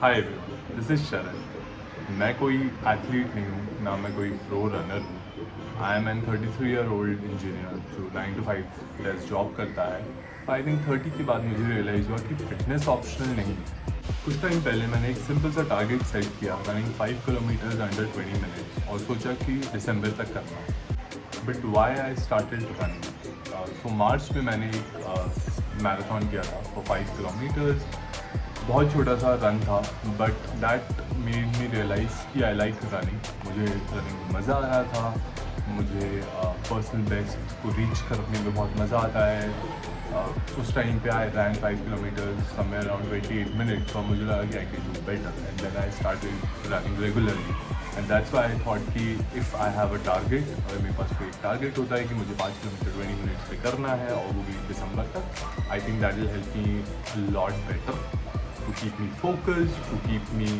Hi everyone, this is शरण। मैं कोई एथलीट नहीं हूँ, ना मैं कोई प्रो रनर हूँ। I am N 33-year-old engineer जो 9 to 5 डेज जॉब करता है। आई थिंक 30 के बाद मुझे रियलाइज़ हुआ कि फिटनेस ऑप्शनल नहीं है। कुछ टाइम पहले मैंने एक सिंपल सा टारगेट सेट किया, रनिंग 5 किलोमीटर्स अंडर 20 मिनट्स, और सोचा कि दिसंबर तक करना। But why I started running, so मार्च में मैंने एक मैराथन किया था फॉर 5 किलोमीटर्स। बहुत छोटा सा रन था, but that made me realise कि आई लाइक रनिंग। मुझे रनिंग में मज़ा आ रहा था। मुझे पर्सनल बेस्ट को रीच करने में बहुत मज़ा आता है। उस टाइम पे I ran 5 kilometres somewhere around 28 minutes, और मुझे लगा कि I can do better, and then I started running regularly. And that's why I thought कि if I have a target, अगर मेरे पास कोई एक टारगेट होता है कि मुझे 5 किलोमीटर 20 मिनट्स पे करना है और वो भी दिसंबर तक, I think that will help me lot better to keep me focused, to keep me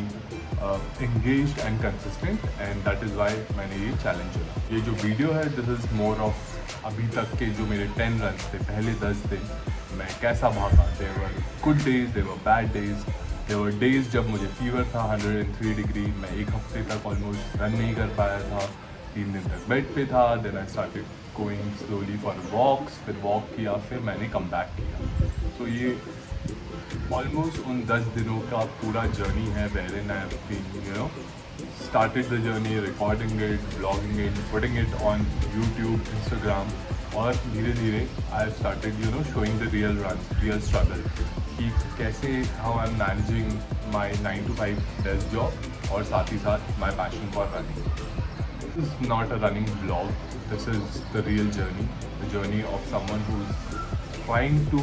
engaged and consistent, and that is why मैंने ये challenge चुना। ये जो वीडियो है, this is more of अभी तक के जो मेरे 10 runs थे, पहले 10 दिन मैं कैसा भागा। There were good days, there were bad days, there were days जब मुझे फीवर था 103 डिग्री, मैं एक हफ्ते तक ऑलमोस्ट रन नहीं कर पाया था, 3 दिन तक बेड पे था। Then I started going slowly for walks, फिर वॉक किया, फिर मैंने कम बैक किया। तो ये ऑलमोस्ट उन 10 दिनों का पूरा जर्नी है, wherein I have been, started the journey, recording it, vlogging it, putting it on YouTube, Instagram, और धीरे धीरे I have started, showing the real run, real struggle, कि कैसे how I'm managing my 9 to 5 desk job, और साथ ही साथ my passion for running. This is not a running vlog, this is the real journey, the journey of someone who's trying to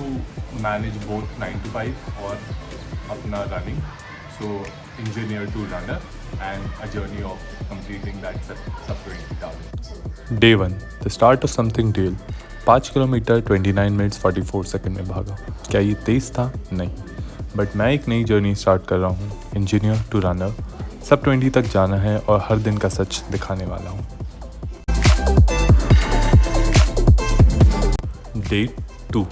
manage both 9 to 5 और अपना running, so engineer to runner, and a journey of completing that sub 20 target. Day 1, the start of something real. 5 kilometre 29 minutes 44 second में भागा। क्या ये तेज़ था? नहीं, but मैं एक नई जर्नी स्टार्ट कर रहा हूँ, इंजीनियर टू रनर। सब 20 तक जाना है और हर दिन का सच दिखाने वाला हूँ। Day 2,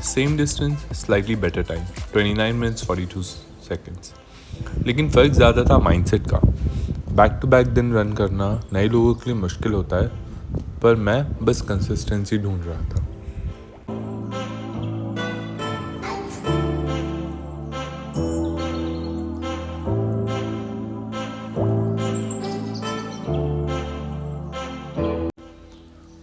same distance, slightly better time, 29 minutes 42 seconds. लेकिन फ़र्क ज़्यादा था माइंडसेट का। बैक टू बैक दिन रन करना नए लोगों के लिए मुश्किल होता है, पर मैं बस कंसिस्टेंसी ढूंढ रहा था।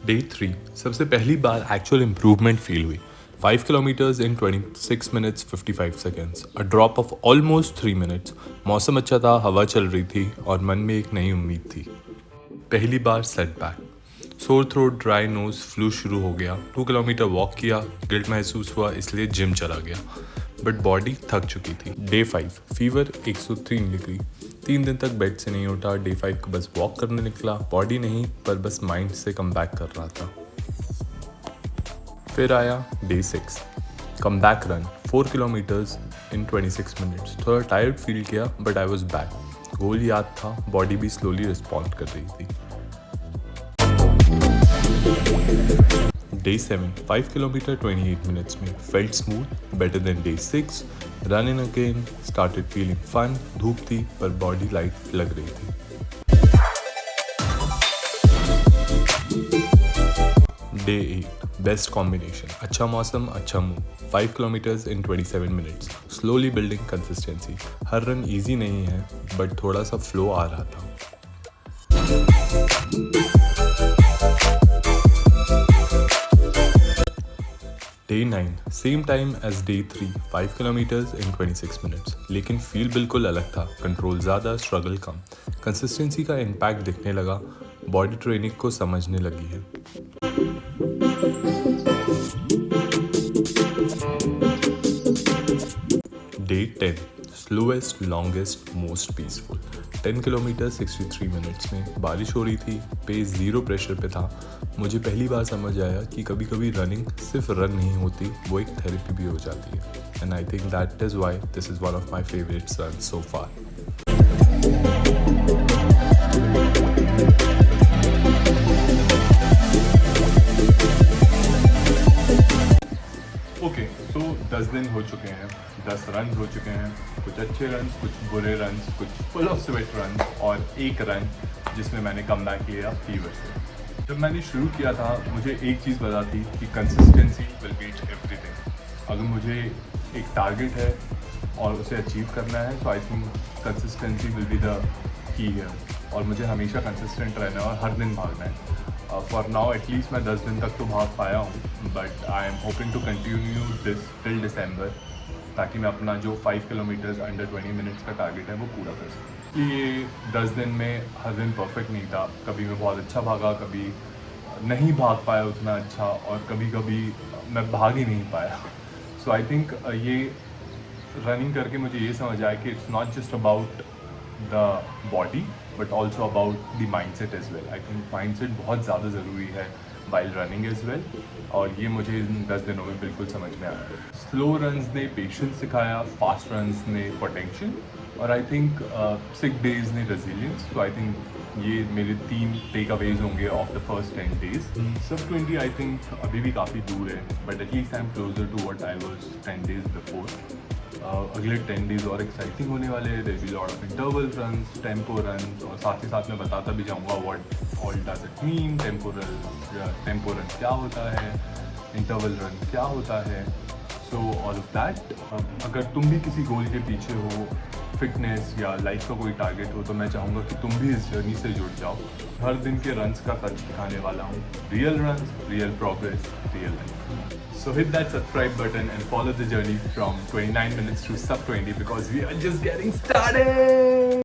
Day 3, सबसे पहली बार एक्चुअल इम्प्रूवमेंट फील हुई। 5 kilometers in 26 minutes 55 seconds, a drop of almost 3 minutes। मौसम अच्छा था, हवा चल रही थी और मन में एक नई उम्मीद थी। पहली बार setback, sore throat, dry nose, flu शुरू हो गया। 2 किलोमीटर वॉक किया, गिल्ट महसूस हुआ, इसलिए जिम चला गया, बट बॉडी थक चुकी थी। Day 5, फीवर 103 डिग्री, 3 दिन तक बेड से नहीं उठा। Day 5 को बस वॉक करने निकला, बॉडी नहीं पर बस माइंड से कम बैक कर रहा था। फिर आया Day 6, come back run 4 kilometres in 26 minutes. थोड़ा टायर्ड फील किया, बट आई वॉज बैक। गोल याद था, बॉडी भी स्लोली रिस्पॉन्ड कर रही थी। Day 7, 5 किलोमीटर 28 मिनट्स में, felt smooth, better than Day 6। Run in again, started feeling fun. धूप थी पर बॉडी लाइट लग रही थी। Day 8, बेस्ट कॉम्बिनेशन, अच्छा मौसम, अच्छा मूड। 5 किलोमीटर्स इन 27 मिनट्स, स्लोली बिल्डिंग कंसिस्टेंसी। हर रन इजी नहीं है, बट थोड़ा सा फ्लो आ रहा था। Day 9, same time as Day 3, 5 kilometres in 26 minutes, लेकिन फील बिल्कुल अलग था। कंट्रोल ज़्यादा, स्ट्रगल कम। कंसिस्टेंसी का इम्पैक्ट दिखने लगा, बॉडी ट्रेनिंग को समझने लगी है। Day 10, slowest, longest, most peaceful. 10 kilometre 63 minutes में, बारिश हो रही थी, पेस 0 प्रेशर पे था। मुझे पहली बार समझ आया कि कभी कभी रनिंग सिर्फ रन नहीं होती, वो एक थेरेपी भी हो जाती है। And I think that is why this is one of my favourites run so far. Okay, so 10 दिन हो चुके हैं, 10 रन हो चुके हैं, कुछ अच्छे रन, कुछ बुरे रन, कुछ फुल ऑफ स्वेट रन और एक रन जिसमें मैंने कम बैक किया फीवर से। जब मैंने शुरू किया था मुझे एक चीज़ पता थी कि कंसिस्टेंसी विल बीट एवरीथिंग। अगर मुझे एक टारगेट है और उसे अचीव करना है so I think consistency will be the key है और मुझे हमेशा कंसिस्टेंट रहना है और हर दिन भागना है। फॉर नाउ एटलीस्ट मैं 10 दिन तक तो भाग पाया हूँ, but I am hoping to continue this till दिसंबर ताकि मैं अपना जो 5 किलोमीटर्स अंडर 20 मिनट्स का टारगेट है वो पूरा कर सकूँ। ये 10 दिन में हर दिन परफेक्ट नहीं था, कभी मैं बहुत अच्छा भागा, कभी नहीं भाग पाया उतना अच्छा और कभी कभी मैं भाग ही नहीं पाया। सो आई थिंक ये रनिंग करके मुझे ये समझ आया कि it's not just about the body but also about the mindset as well. I think mindset बहुत ज़्यादा ज़रूरी है वाइल रनिंग एज वेल और ये मुझे इन 10 दिनों में बिल्कुल समझ में आया। स्लो रन्स ने पेशेंस सिखाया, फास्ट रन्स ने पोटेंशियल और आई थिंक 6 डेज ने रेजिलियंस। तो आई थिंक ये मेरे 3 टेक अवेज होंगे ऑफ द फर्स्ट 10 डेज। सब 20 आई थिंक अभी भी काफ़ी दूर है but at least I am closer to what I was 10 days before. अगले 10 डेज और एक्साइटिंग होने वाले हैं। There will be lot of interval runs, tempo runs और साथ ही साथ मैं बताता भी जाऊंगा what all does it mean. Tempo run क्या होता है, इंटरवल रन क्या होता है, सो ऑल ऑफ दैट। अगर तुम भी किसी गोल के पीछे हो, फिटनेस या लाइफ का कोई टारगेट हो, तो मैं चाहूँगा कि तुम भी इस जर्नी से जुड़ जाओ। हर दिन के रन्स का टच दिखाने वाला हूँ। Real runs, real progress, real life. So hit that subscribe button and follow the journey from 29 minutes to sub 20 because we are just getting started.